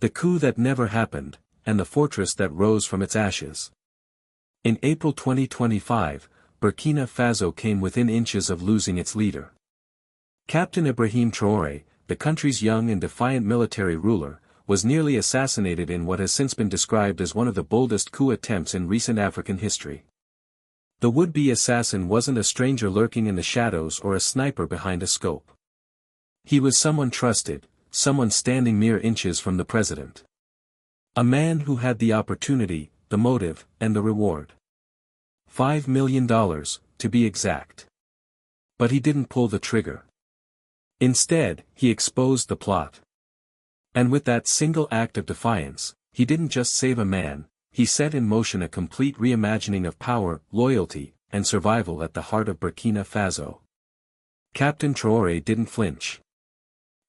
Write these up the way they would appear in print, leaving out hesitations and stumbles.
The coup that never happened, and the fortress that rose from its ashes. In April 2025, Burkina Faso came within inches of losing its leader. Captain Ibrahim Traoré, the country's young and defiant military ruler, was nearly assassinated in what has since been described as one of the boldest coup attempts in recent African history. The would-be assassin wasn't a stranger lurking in the shadows or a sniper behind a scope. He was someone trusted, someone standing mere inches from the president. A man who had the opportunity, the motive, and the reward. $5 million, to be exact. But he didn't pull the trigger. Instead, he exposed the plot. And with that single act of defiance, he didn't just save a man, he set in motion a complete reimagining of power, loyalty, and survival at the heart of Burkina Faso. Captain Traoré didn't flinch.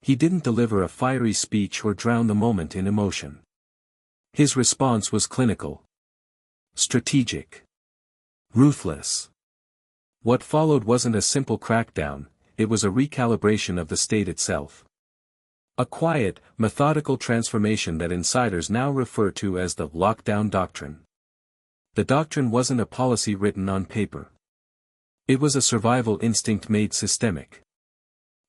He didn't deliver a fiery speech or drown the moment in emotion. His response was clinical. Strategic. Ruthless. What followed wasn't a simple crackdown, it was a recalibration of the state itself. A quiet, methodical transformation that insiders now refer to as the lockdown doctrine. The doctrine wasn't a policy written on paper. It was a survival instinct made systemic.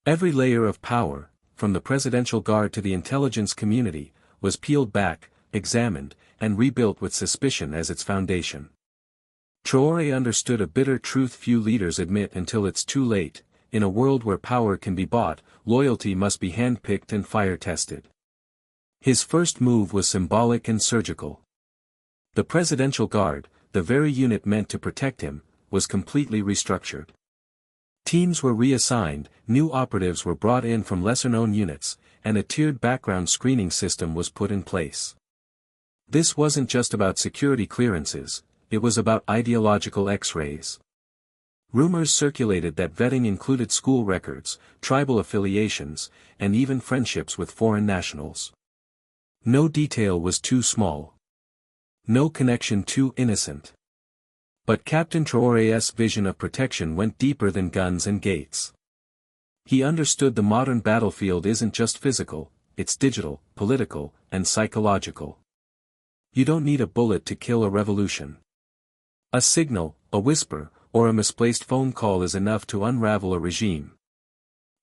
Every layer of power, from the presidential guard to the intelligence community, was peeled back, examined, and rebuilt with suspicion as its foundation. Traoré understood a bitter truth few leaders admit until it's too late: in a world where power can be bought, loyalty must be hand-picked and fire-tested. His first move was symbolic and surgical. The Presidential Guard, the very unit meant to protect him, was completely restructured. Teams were reassigned, new operatives were brought in from lesser-known units, and a tiered background screening system was put in place. This wasn't just about security clearances, it was about ideological X-rays. Rumors circulated that vetting included school records, tribal affiliations, and even friendships with foreign nationals. No detail was too small. No connection too innocent. But Captain Traoré's vision of protection went deeper than guns and gates. He understood the modern battlefield isn't just physical, it's digital, political, and psychological. You don't need a bullet to kill a revolution. A signal, a whisper, or a misplaced phone call is enough to unravel a regime.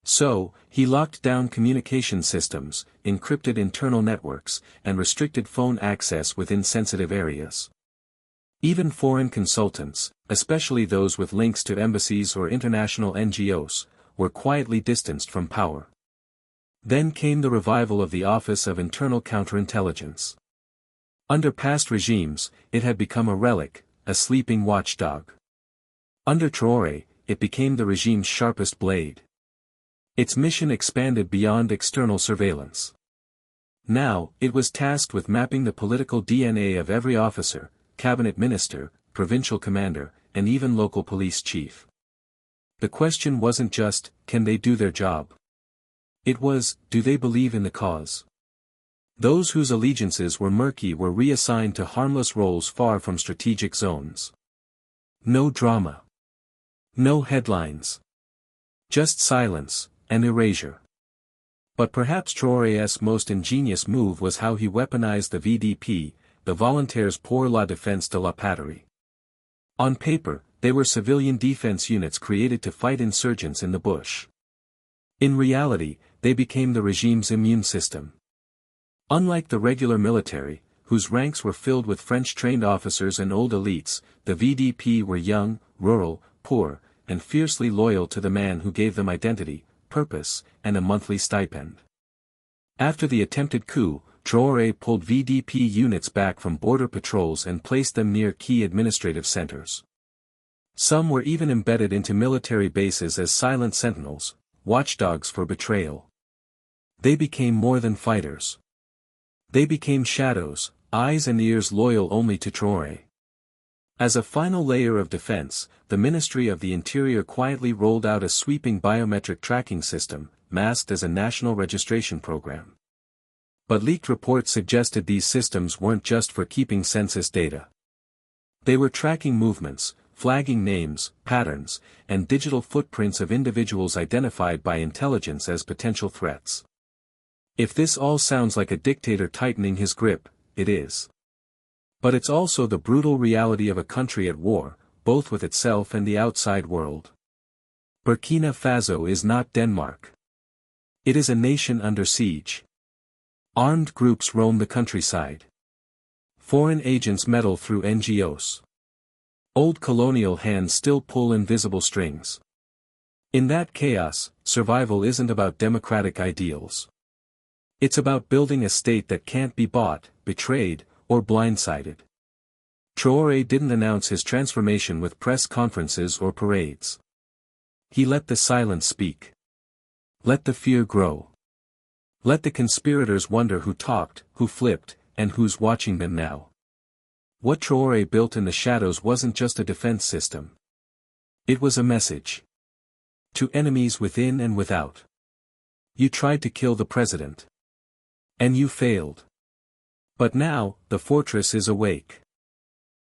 So, he locked down communication systems, encrypted internal networks, and restricted phone access within sensitive areas. Even foreign consultants, especially those with links to embassies or international NGOs, were quietly distanced from power. Then came the revival of the Office of Internal Counterintelligence. Under past regimes, it had become a relic, a sleeping watchdog. Under Traoré, it became the regime's sharpest blade. Its mission expanded beyond external surveillance. Now, it was tasked with mapping the political DNA of every officer, cabinet minister, provincial commander, and even local police chief. The question wasn't just, can they do their job? It was, do they believe in the cause? Those whose allegiances were murky were reassigned to harmless roles far from strategic zones. No drama. No headlines. Just silence, and erasure. But perhaps Traoré's most ingenious move was how he weaponized the VDP, the Volontaires pour la Défense de la Patrie. On paper, they were civilian defense units created to fight insurgents in the bush. In reality, they became the regime's immune system. Unlike the regular military, whose ranks were filled with French-trained officers and old elites, the VDP were young, rural, poor, and fiercely loyal to the man who gave them identity, purpose, and a monthly stipend. After the attempted coup, Traoré pulled VDP units back from border patrols and placed them near key administrative centers. Some were even embedded into military bases as silent sentinels, watchdogs for betrayal. They became more than fighters. They became shadows, eyes and ears loyal only to Traoré. As a final layer of defense, the Ministry of the Interior quietly rolled out a sweeping biometric tracking system, masked as a national registration program. But leaked reports suggested these systems weren't just for keeping census data. They were tracking movements, flagging names, patterns, and digital footprints of individuals identified by intelligence as potential threats. If this all sounds like a dictator tightening his grip, it is. But it's also the brutal reality of a country at war, both with itself and the outside world. Burkina Faso is not Denmark. It is a nation under siege. Armed groups roam the countryside. Foreign agents meddle through NGOs. Old colonial hands still pull invisible strings. In that chaos, survival isn't about democratic ideals. It's about building a state that can't be bought, betrayed, or blindsided. Traoré didn't announce his transformation with press conferences or parades. He let the silence speak. Let the fear grow. Let the conspirators wonder who talked, who flipped, and who's watching them now. What Traoré built in the shadows wasn't just a defense system. It was a message. To enemies within and without. You tried to kill the president. And you failed. But now, the fortress is awake.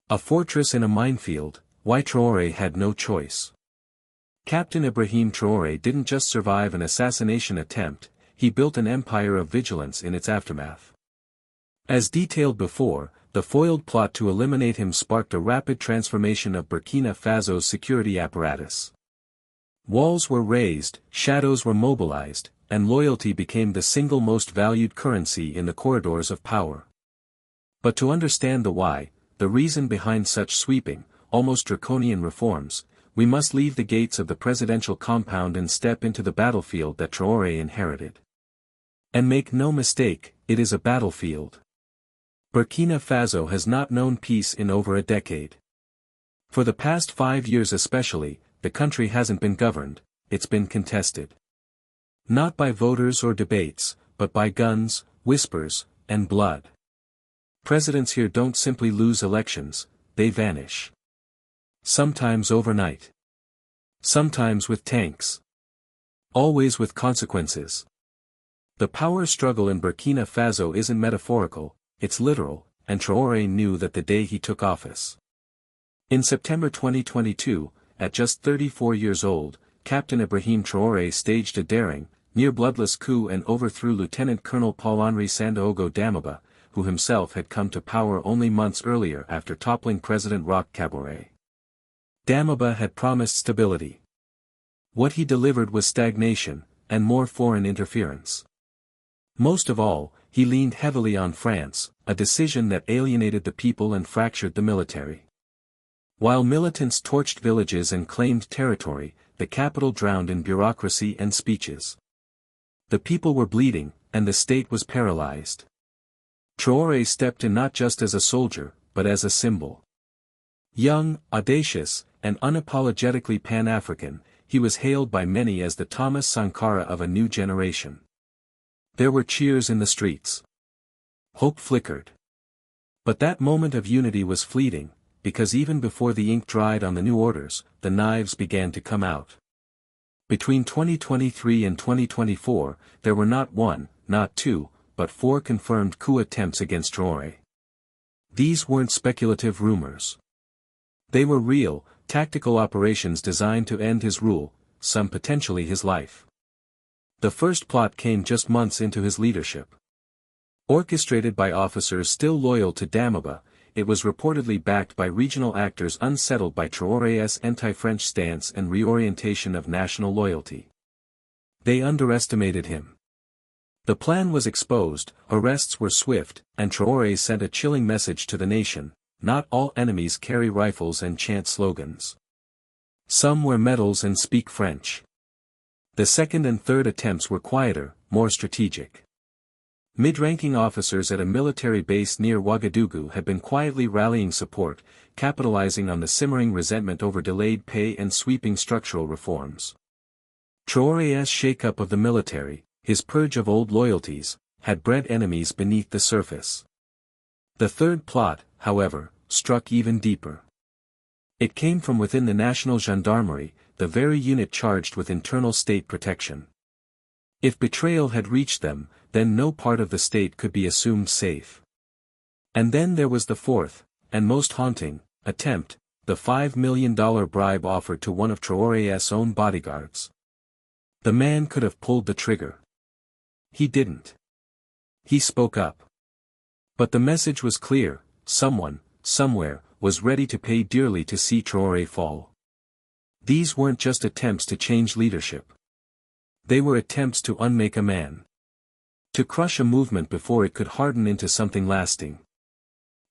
A fortress in a minefield, why Traoré had no choice. Captain Ibrahim Traoré didn't just survive an assassination attempt, he built an empire of vigilance in its aftermath. As detailed before, the foiled plot to eliminate him sparked a rapid transformation of Burkina Faso's security apparatus. Walls were raised, shadows were mobilized, and loyalty became the single most valued currency in the corridors of power. But to understand the why, the reason behind such sweeping, almost draconian reforms, we must leave the gates of the presidential compound and step into the battlefield that Traoré inherited. And make no mistake, it is a battlefield. Burkina Faso has not known peace in over a decade. For the past 5 years especially, the country hasn't been governed, it's been contested. Not by voters or debates, but by guns, whispers, and blood. Presidents here don't simply lose elections, they vanish. Sometimes overnight. Sometimes with tanks. Always with consequences. The power struggle in Burkina Faso isn't metaphorical, it's literal, and Traoré knew that the day he took office. In September 2022, at just 34 years old, Captain Ibrahim Traoré staged a daring, near-bloodless coup and overthrew Lieutenant Colonel Paul-Henri Sandaogo Damiba, who himself had come to power only months earlier after toppling President Roch Kabore. Damiba had promised stability. What he delivered was stagnation, and more foreign interference. Most of all, he leaned heavily on France, a decision that alienated the people and fractured the military. While militants torched villages and claimed territory, the capital drowned in bureaucracy and speeches. The people were bleeding, and the state was paralyzed. Traoré stepped in not just as a soldier, but as a symbol. Young, audacious, and unapologetically Pan-African, he was hailed by many as the Thomas Sankara of a new generation. There were cheers in the streets. Hope flickered. But that moment of unity was fleeting, because even before the ink dried on the new orders, the knives began to come out. Between 2023 and 2024, there were not one, not two, but 4 confirmed coup attempts against Traoré. These weren't speculative rumors. They were real, tactical operations designed to end his rule, some potentially his life. The first plot came just months into his leadership. Orchestrated by officers still loyal to Damiba, it was reportedly backed by regional actors unsettled by Traoré's anti-French stance and reorientation of national loyalty. They underestimated him. The plan was exposed, arrests were swift, and Traoré sent a chilling message to the nation: not all enemies carry rifles and chant slogans. Some wear medals and speak French. The second and third attempts were quieter, more strategic. Mid-ranking officers at a military base near Ouagadougou had been quietly rallying support, capitalizing on the simmering resentment over delayed pay and sweeping structural reforms. Traoré's shake-up of the military, his purge of old loyalties, had bred enemies beneath the surface. The third plot, however, struck even deeper. It came from within the National Gendarmerie, the very unit charged with internal state protection. If betrayal had reached them, then no part of the state could be assumed safe. And then there was the fourth, and most haunting, attempt, the $5 million bribe offered to one of Traoré's own bodyguards. The man could have pulled the trigger. He didn't. He spoke up. But the message was clear: someone, somewhere, was ready to pay dearly to see Traoré fall. These weren't just attempts to change leadership. They were attempts to unmake a man. To crush a movement before it could harden into something lasting.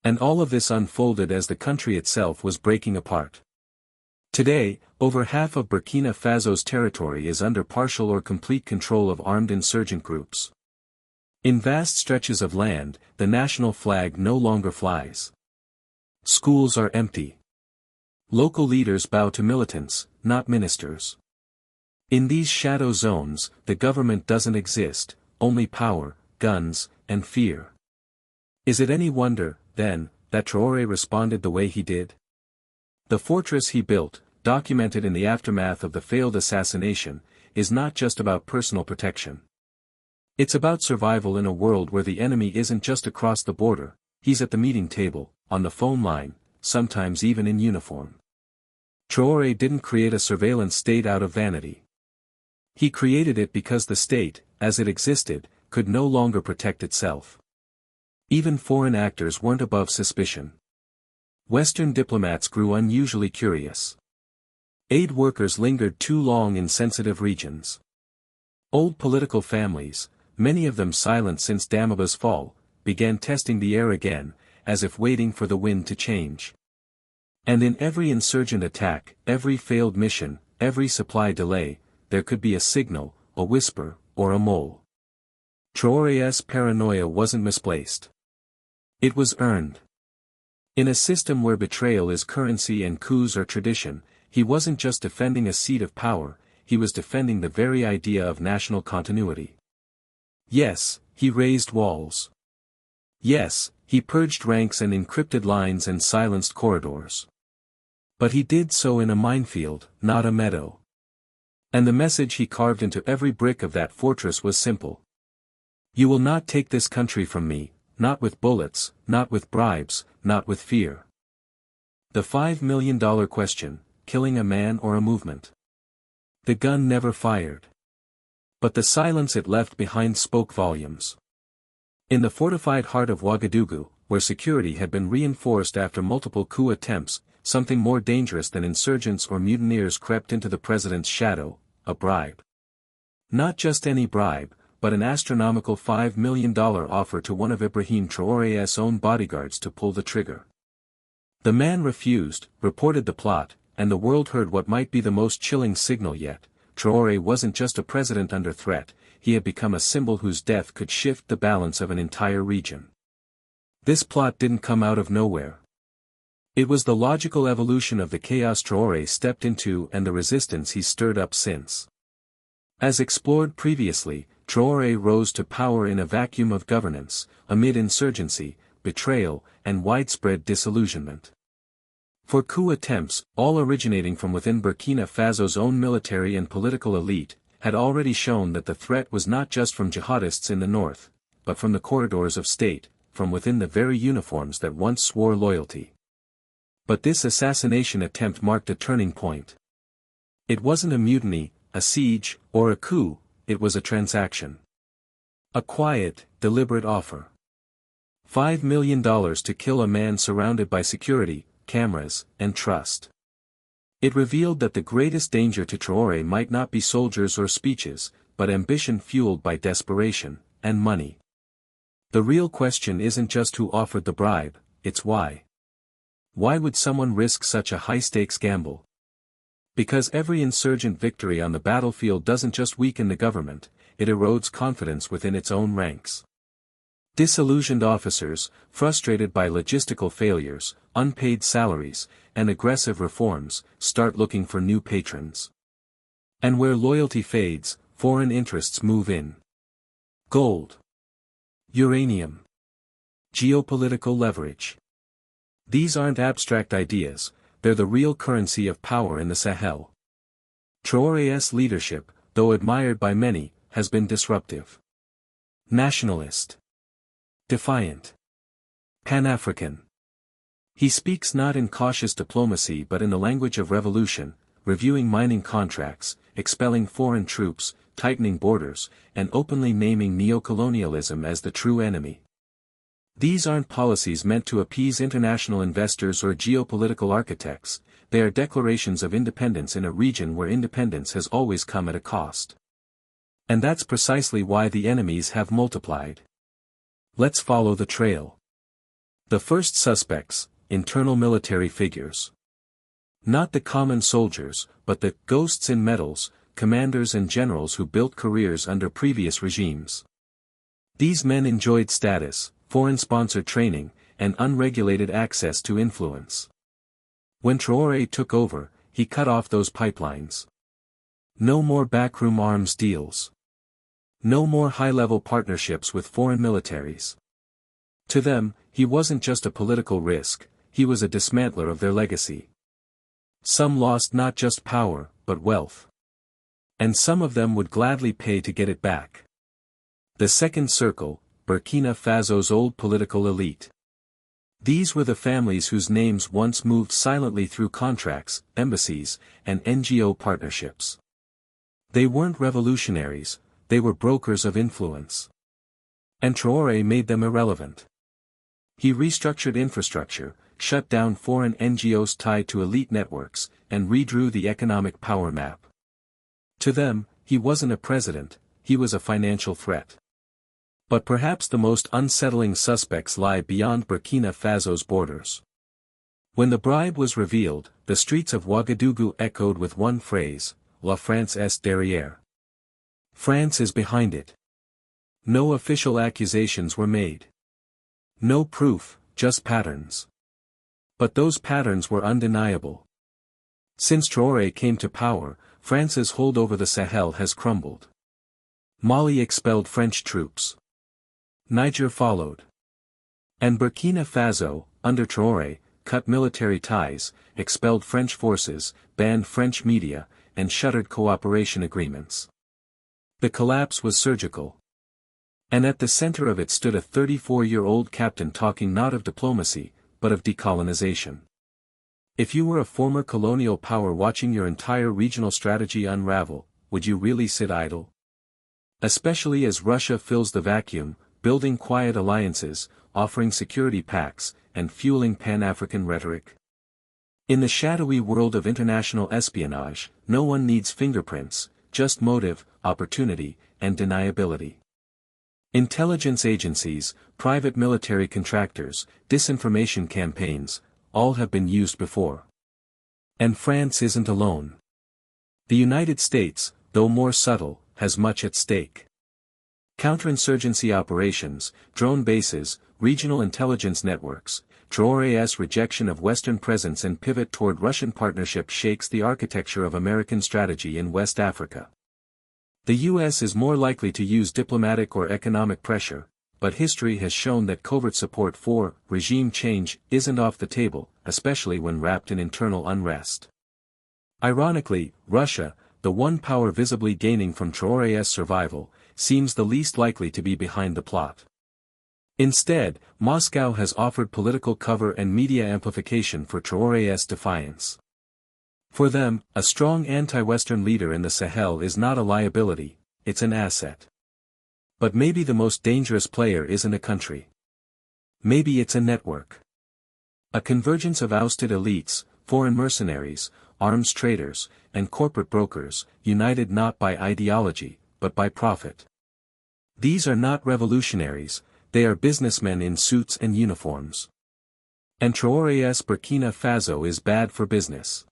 And all of this unfolded as the country itself was breaking apart. Today, over half of Burkina Faso's territory is under partial or complete control of armed insurgent groups. In vast stretches of land, the national flag no longer flies. Schools are empty. Local leaders bow to militants, not ministers. In these shadow zones, the government doesn't exist, only power, guns, and fear. Is it any wonder, then, that Traoré responded the way he did? The fortress he built, documented in the aftermath of the failed assassination, is not just about personal protection. It's about survival in a world where the enemy isn't just across the border, he's at the meeting table, on the phone line, sometimes even in uniform. Traoré didn't create a surveillance state out of vanity. He created it because the state, as it existed, could no longer protect itself. Even foreign actors weren't above suspicion. Western diplomats grew unusually curious. Aid workers lingered too long in sensitive regions. Old political families, many of them silent since Damiba's fall, began testing the air again, as if waiting for the wind to change. And in every insurgent attack, every failed mission, every supply delay, there could be a signal, a whisper, or a mole. Traoré's paranoia wasn't misplaced. It was earned. In a system where betrayal is currency and coups are tradition, he wasn't just defending a seat of power, he was defending the very idea of national continuity. Yes, he raised walls. Yes, he purged ranks and encrypted lines and silenced corridors. But he did so in a minefield, not a meadow. And the message he carved into every brick of that fortress was simple. You will not take this country from me, not with bullets, not with bribes, not with fear. The $5 million question: killing a man or a movement? The gun never fired. But the silence it left behind spoke volumes. In the fortified heart of Ouagadougou, where security had been reinforced after multiple coup attempts, something more dangerous than insurgents or mutineers crept into the president's shadow: a bribe. Not just any bribe, but an astronomical $5 million offer to one of Ibrahim Traoré's own bodyguards to pull the trigger. The man refused, reported the plot, and the world heard what might be the most chilling signal yet: Traoré wasn't just a president under threat, he had become a symbol whose death could shift the balance of an entire region. This plot didn't come out of nowhere. It was the logical evolution of the chaos Traoré stepped into and the resistance he's stirred up since. As explored previously, Traoré rose to power in a vacuum of governance, amid insurgency, betrayal, and widespread disillusionment. For coup attempts, all originating from within Burkina Faso's own military and political elite, had already shown that the threat was not just from jihadists in the north, but from the corridors of state, from within the very uniforms that once swore loyalty. But this assassination attempt marked a turning point. It wasn't a mutiny, a siege, or a coup, it was a transaction. A quiet, deliberate offer. $5 million to kill a man surrounded by security, cameras, and trust. It revealed that the greatest danger to Traoré might not be soldiers or speeches, but ambition fueled by desperation, and money. The real question isn't just who offered the bribe, it's why. Why would someone risk such a high-stakes gamble? Because every insurgent victory on the battlefield doesn't just weaken the government, it erodes confidence within its own ranks. Disillusioned officers, frustrated by logistical failures, unpaid salaries, and aggressive reforms, start looking for new patrons. And where loyalty fades, foreign interests move in. Gold. Uranium. Geopolitical leverage. These aren't abstract ideas, they're the real currency of power in the Sahel. Traoré's leadership, though admired by many, has been disruptive. Nationalist. Defiant. Pan-African. He speaks not in cautious diplomacy but in the language of revolution, reviewing mining contracts, expelling foreign troops, tightening borders, and openly naming neocolonialism as the true enemy. These aren't policies meant to appease international investors or geopolitical architects, they are declarations of independence in a region where independence has always come at a cost. And that's precisely why the enemies have multiplied. Let's follow the trail. The first suspects, internal military figures. Not the common soldiers, but the ghosts in medals, commanders and generals who built careers under previous regimes. These men enjoyed status, foreign-sponsored training, and unregulated access to influence. When Traoré took over, he cut off those pipelines. No more backroom arms deals. No more high-level partnerships with foreign militaries. To them, he wasn't just a political risk, he was a dismantler of their legacy. Some lost not just power, but wealth. And some of them would gladly pay to get it back. The second circle, Burkina Faso's old political elite. These were the families whose names once moved silently through contracts, embassies, and NGO partnerships. They weren't revolutionaries, they were brokers of influence. And Traoré made them irrelevant. He restructured infrastructure, shut down foreign NGOs tied to elite networks, and redrew the economic power map. To them, he wasn't a president, he was a financial threat. But perhaps the most unsettling suspects lie beyond Burkina Faso's borders. When the bribe was revealed, the streets of Ouagadougou echoed with one phrase, La France est derrière. France is behind it. No official accusations were made. No proof, just patterns. But those patterns were undeniable. Since Traoré came to power, France's hold over the Sahel has crumbled. Mali expelled French troops. Niger followed. And Burkina Faso, under Traoré, cut military ties, expelled French forces, banned French media, and shuttered cooperation agreements. The collapse was surgical. And at the center of it stood a 34-year-old captain talking not of diplomacy, but of decolonization. If you were a former colonial power watching your entire regional strategy unravel, would you really sit idle? Especially as Russia fills the vacuum, building quiet alliances, offering security pacts, and fueling Pan-African rhetoric. In the shadowy world of international espionage, no one needs fingerprints, just motive, opportunity, and deniability. Intelligence agencies, private military contractors, disinformation campaigns, all have been used before. And France isn't alone. The United States, though more subtle, has much at stake. Counterinsurgency operations, drone bases, regional intelligence networks, Traoré's rejection of Western presence and pivot toward Russian partnership shakes the architecture of American strategy in West Africa. The U.S. is more likely to use diplomatic or economic pressure, but history has shown that covert support for regime change isn't off the table, especially when wrapped in internal unrest. Ironically, Russia, the one power visibly gaining from Traoré's survival, seems the least likely to be behind the plot. Instead, Moscow has offered political cover and media amplification for Traoré's defiance. For them, a strong anti-Western leader in the Sahel is not a liability, it's an asset. But maybe the most dangerous player isn't a country. Maybe it's a network. A convergence of ousted elites, foreign mercenaries, arms traders, and corporate brokers, united not by ideology, but by profit. These are not revolutionaries, they are businessmen in suits and uniforms. And Traoré's Burkina Faso is bad for business.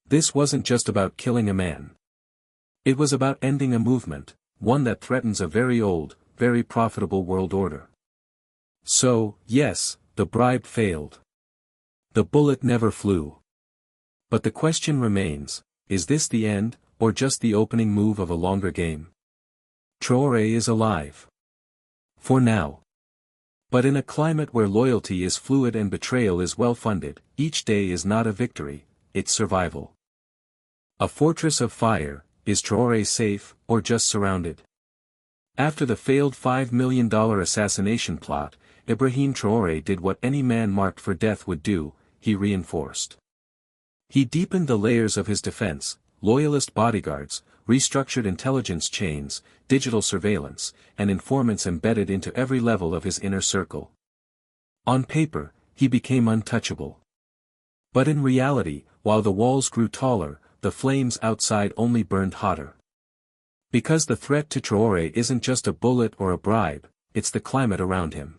This wasn't just about killing a man. It was about ending a movement, one that threatens a very old, very profitable world order. So, yes, the bribe failed. The bullet never flew. But the question remains, is this the end, or just the opening move of a longer game? Traoré is alive. For now. But in a climate where loyalty is fluid and betrayal is well-funded, each day is not a victory, it's survival. A fortress of fire, is Traoré safe, or just surrounded? After the failed $5 million assassination plot, Ibrahim Traoré did what any man marked for death would do, he reinforced. He deepened the layers of his defense, loyalist bodyguards, restructured intelligence chains, digital surveillance, and informants embedded into every level of his inner circle. On paper, he became untouchable. But in reality, while the walls grew taller, the flames outside only burned hotter. Because the threat to Traoré isn't just a bullet or a bribe, it's the climate around him.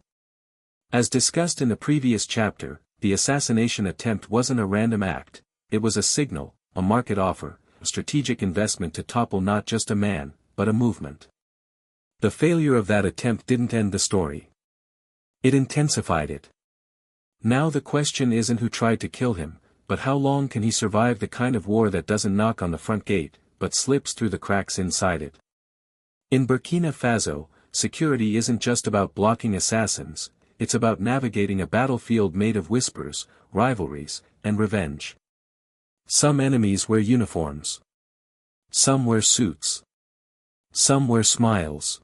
As discussed in the previous chapter, the assassination attempt wasn't a random act, it was a signal, a market offer, a strategic investment to topple not just a man, but a movement. The failure of that attempt didn't end the story. It intensified it. Now the question isn't who tried to kill him, but how long can he survive the kind of war that doesn't knock on the front gate, but slips through the cracks inside it. In Burkina Faso, security isn't just about blocking assassins, it's about navigating a battlefield made of whispers, rivalries, and revenge. Some enemies wear uniforms. Some wear suits. Some wear smiles.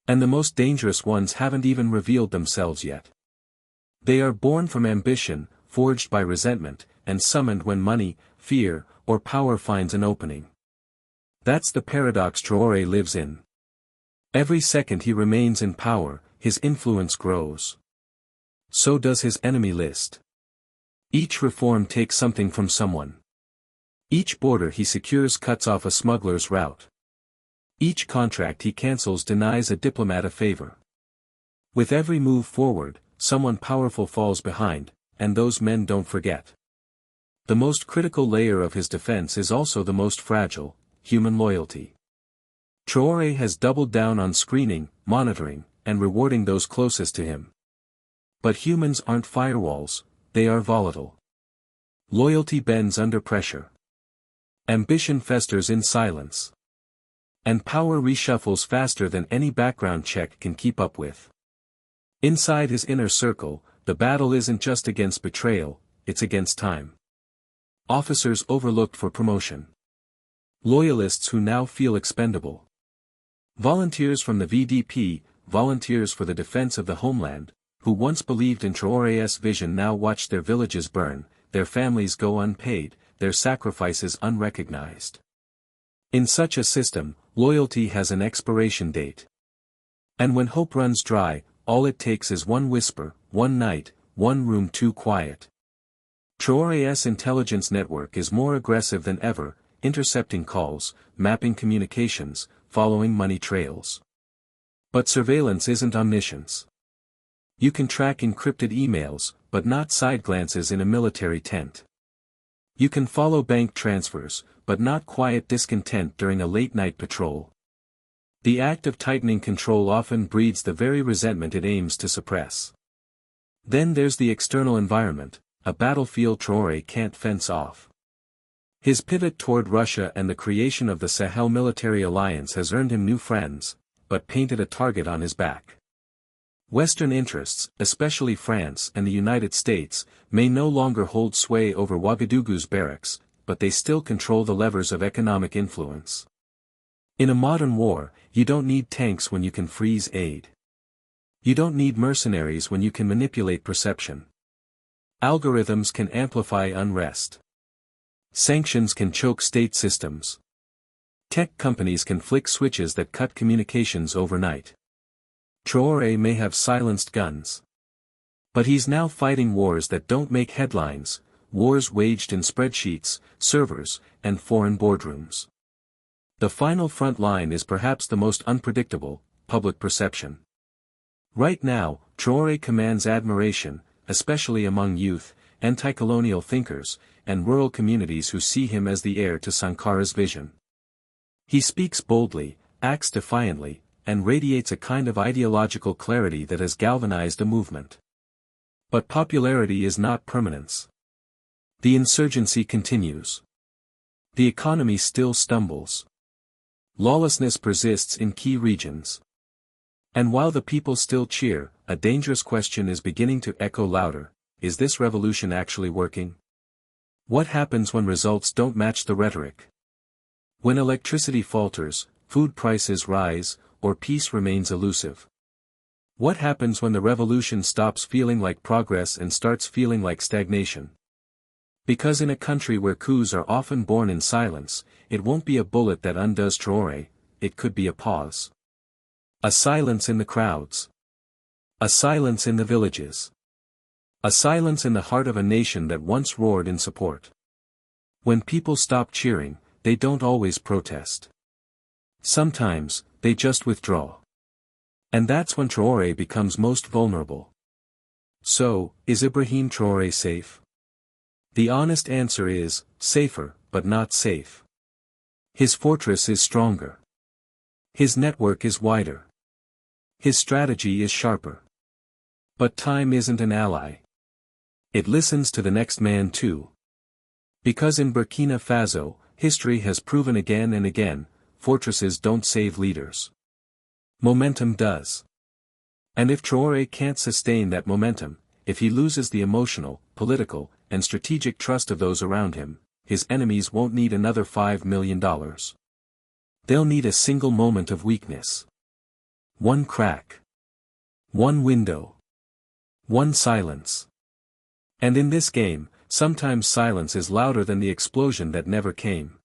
And the most dangerous ones haven't even revealed themselves yet. They are born from ambition, forged by resentment, and summoned when money, fear, or power finds an opening. That's the paradox Traoré lives in. Every second he remains in power, his influence grows. So does his enemy list. Each reform takes something from someone. Each border he secures cuts off a smuggler's route. Each contract he cancels denies a diplomat a favor. With every move forward, someone powerful falls behind, and those men don't forget. The most critical layer of his defense is also the most fragile, human loyalty. Traoré has doubled down on screening, monitoring, and rewarding those closest to him. But humans aren't firewalls, they are volatile. Loyalty bends under pressure. Ambition festers in silence. And power reshuffles faster than any background check can keep up with. Inside his inner circle, the battle isn't just against betrayal, it's against time. Officers overlooked for promotion. Loyalists who now feel expendable. Volunteers from the VDP, volunteers for the defense of the homeland, who once believed in Traoré's vision now watch their villages burn, their families go unpaid, their sacrifices unrecognized. In such a system, loyalty has an expiration date. And when hope runs dry, all it takes is one whisper, one night, one room too quiet. Traoré's intelligence network is more aggressive than ever, intercepting calls, mapping communications, following money trails. But surveillance isn't omniscience. You can track encrypted emails, but not side glances in a military tent. You can follow bank transfers, but not quiet discontent during a late-night patrol. The act of tightening control often breeds the very resentment it aims to suppress. Then there's the external environment, a battlefield Traoré can't fence off. His pivot toward Russia and the creation of the Sahel Military Alliance has earned him new friends, but painted a target on his back. Western interests, especially France and the United States, may no longer hold sway over Ouagadougou's barracks, but they still control the levers of economic influence. In a modern war, you don't need tanks when you can freeze aid. You don't need mercenaries when you can manipulate perception. Algorithms can amplify unrest. Sanctions can choke state systems. Tech companies can flick switches that cut communications overnight. Traoré may have silenced guns. But he's now fighting wars that don't make headlines, wars waged in spreadsheets, servers, and foreign boardrooms. The final front line is perhaps the most unpredictable, public perception. Right now, Traoré commands admiration, especially among youth, anti-colonial thinkers, and rural communities who see him as the heir to Sankara's vision. He speaks boldly, acts defiantly, and radiates a kind of ideological clarity that has galvanized a movement. But popularity is not permanence. The insurgency continues. The economy still stumbles. Lawlessness persists in key regions. And while the people still cheer, a dangerous question is beginning to echo louder: is this revolution actually working? What happens when results don't match the rhetoric? When electricity falters, food prices rise, or peace remains elusive? What happens when the revolution stops feeling like progress and starts feeling like stagnation? Because in a country where coups are often born in silence, it won't be a bullet that undoes Traoré, it could be a pause. A silence in the crowds. A silence in the villages. A silence in the heart of a nation that once roared in support. When people stop cheering, they don't always protest. Sometimes, they just withdraw. And that's when Traoré becomes most vulnerable. So, is Ibrahim Traoré safe? The honest answer is, safer, but not safe. His fortress is stronger. His network is wider. His strategy is sharper. But time isn't an ally. It listens to the next man too. Because in Burkina Faso, history has proven again and again, fortresses don't save leaders. Momentum does. And if Traoré can't sustain that momentum, if he loses the emotional, political, and strategic trust of those around him, his enemies won't need another $5 million. They'll need a single moment of weakness. One crack. One window. One silence. And in this game, sometimes silence is louder than the explosion that never came.